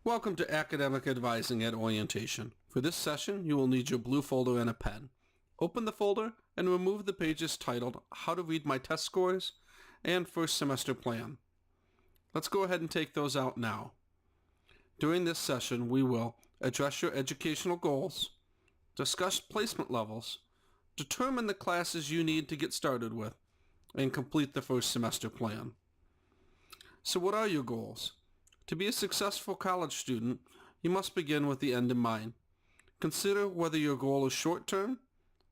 Welcome to Academic Advising at Orientation. For this session, you will need your blue folder and a pen. Open the folder and remove the pages titled How to Read My Test Scores and First Semester Plan. Let's go ahead and take those out now. During this session, we will address your educational goals, discuss placement levels, determine the classes you need to get started with, and complete the first semester plan. So what are your goals? To be a successful college student, you must begin with the end in mind. Consider whether your goal is short-term,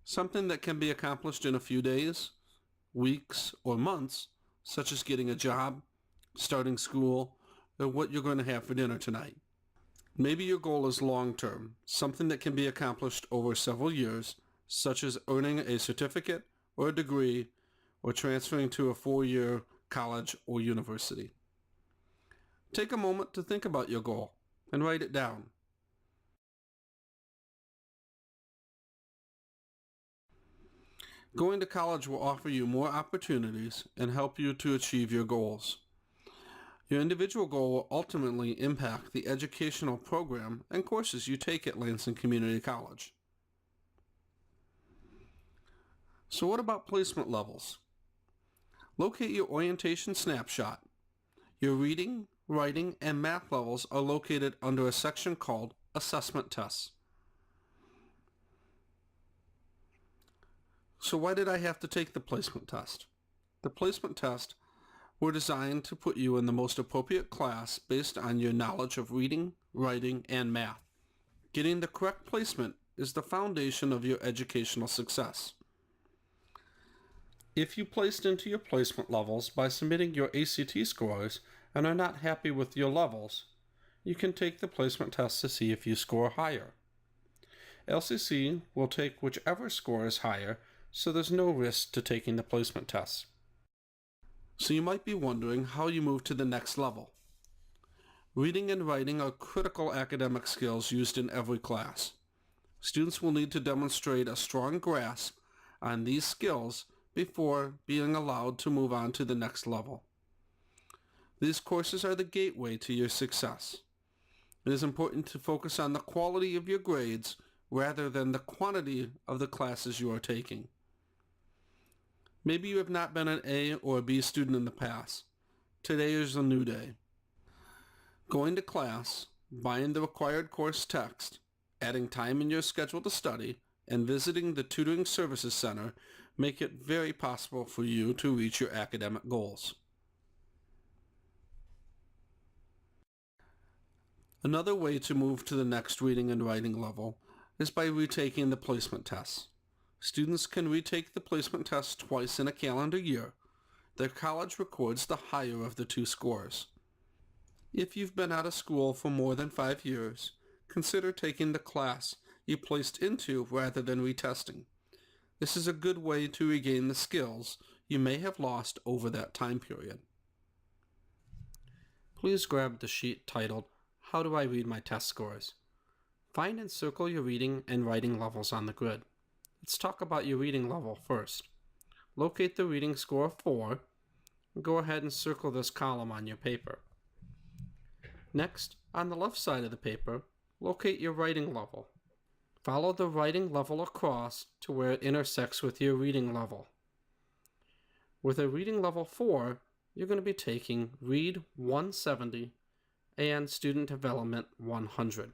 something that can be accomplished in a few days, weeks, or months, such as getting a job, starting school, or what you're going to have for dinner tonight. Maybe your goal is long-term, something that can be accomplished over several years, such as earning a certificate or a degree, or transferring to a 4-year college or university. Take a moment to think about your goal and write it down. Going to college will offer you more opportunities and help you to achieve your goals. Your individual goal will ultimately impact the educational program and courses you take at Lansing Community College. So what about placement levels? Locate your orientation snapshot. Your reading, writing, and math levels are located under a section called Assessment Tests. So why did I have to take the placement test? The placement tests were designed to put you in the most appropriate class based on your knowledge of reading, writing, and math. Getting the correct placement is the foundation of your educational success. If you placed into your placement levels by submitting your ACT scores and are not happy with your levels, you can take the placement test to see if you score higher. LCC will take whichever score is higher, so there's no risk to taking the placement test. So you might be wondering how you move to the next level. Reading and writing are critical academic skills used in every class. Students will need to demonstrate a strong grasp on these skills before being allowed to move on to the next level. These courses are the gateway to your success. It is important to focus on the quality of your grades rather than the quantity of the classes you are taking. Maybe you have not been an A or a B student in the past. Today is a new day. Going to class, buying the required course text, adding time in your schedule to study, and visiting the Tutoring Services Center make it very possible for you to reach your academic goals. Another way to move to the next reading and writing level is by retaking the placement tests. Students can retake the placement test twice in a calendar year. Their college records the higher of the two scores. If you've been out of school for more than 5 years, consider taking the class you placed into rather than retesting. This is a good way to regain the skills you may have lost over that time period. Please grab the sheet titled, How Do I Read My Test Scores? Find and circle your reading and writing levels on the grid. Let's talk about your reading level first. Locate the reading score of 4 and go ahead and circle this column on your paper. Next, on the left side of the paper, locate your writing level. Follow the writing level across to where it intersects with your reading level. With a reading level 4, you're going to be taking Read 170 and Student Development 100.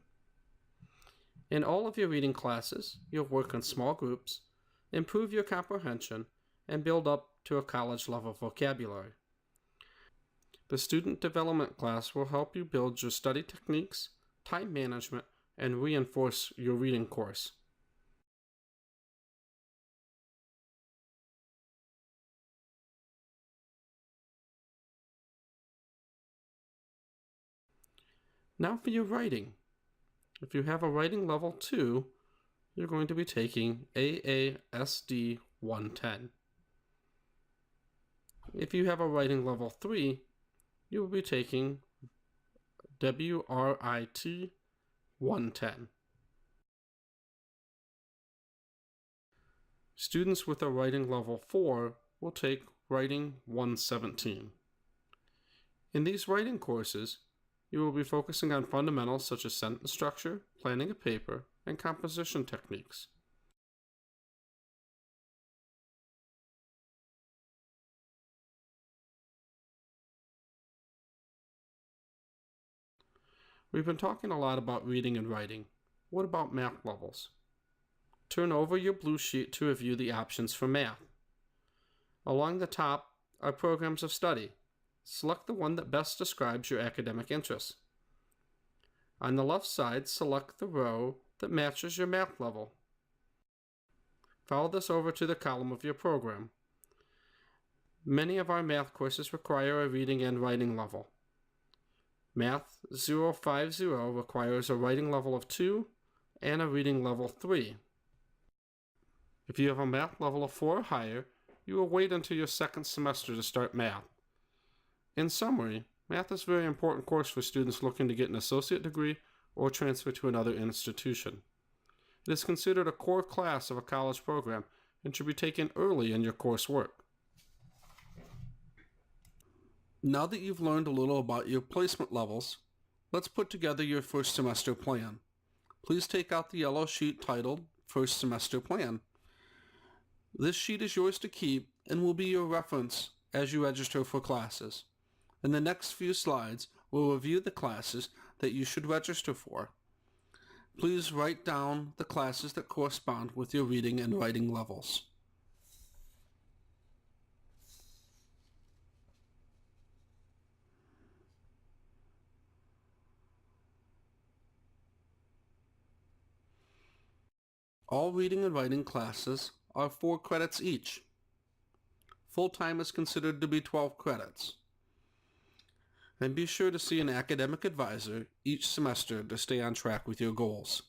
In all of your reading classes, you'll work in small groups, improve your comprehension, and build up to a college-level vocabulary. The Student Development class will help you build your study techniques, time management, and reinforce your reading course. Now for your writing. If you have a writing level 2, you're going to be taking AASD 110. If you have a writing level 3, you will be taking WRIT 110. Students with a writing level 4 will take Writing 117. In these writing courses, you will be focusing on fundamentals such as sentence structure, planning a paper, and composition techniques. We've been talking a lot about reading and writing. What about math levels? Turn over your blue sheet to review the options for math. Along the top are programs of study. Select the one that best describes your academic interests. On the left side, select the row that matches your math level. Follow this over to the column of your program. Many of our math courses require a reading and writing level. Math 050 requires a writing level of 2 and a reading level 3. If you have a math level of 4 or higher, you will wait until your second semester to start math. In summary, math is a very important course for students looking to get an associate degree or transfer to another institution. It is considered a core class of a college program and should be taken early in your coursework. Now that you've learned a little about your placement levels, let's put together your first semester plan. Please take out the yellow sheet titled First Semester Plan. This sheet is yours to keep and will be your reference as you register for classes. In the next few slides, we'll review the classes that you should register for. Please write down the classes that correspond with your reading and writing levels. All reading and writing classes are 4 credits each. Full-time is considered to be 12 credits. And be sure to see an academic advisor each semester to stay on track with your goals.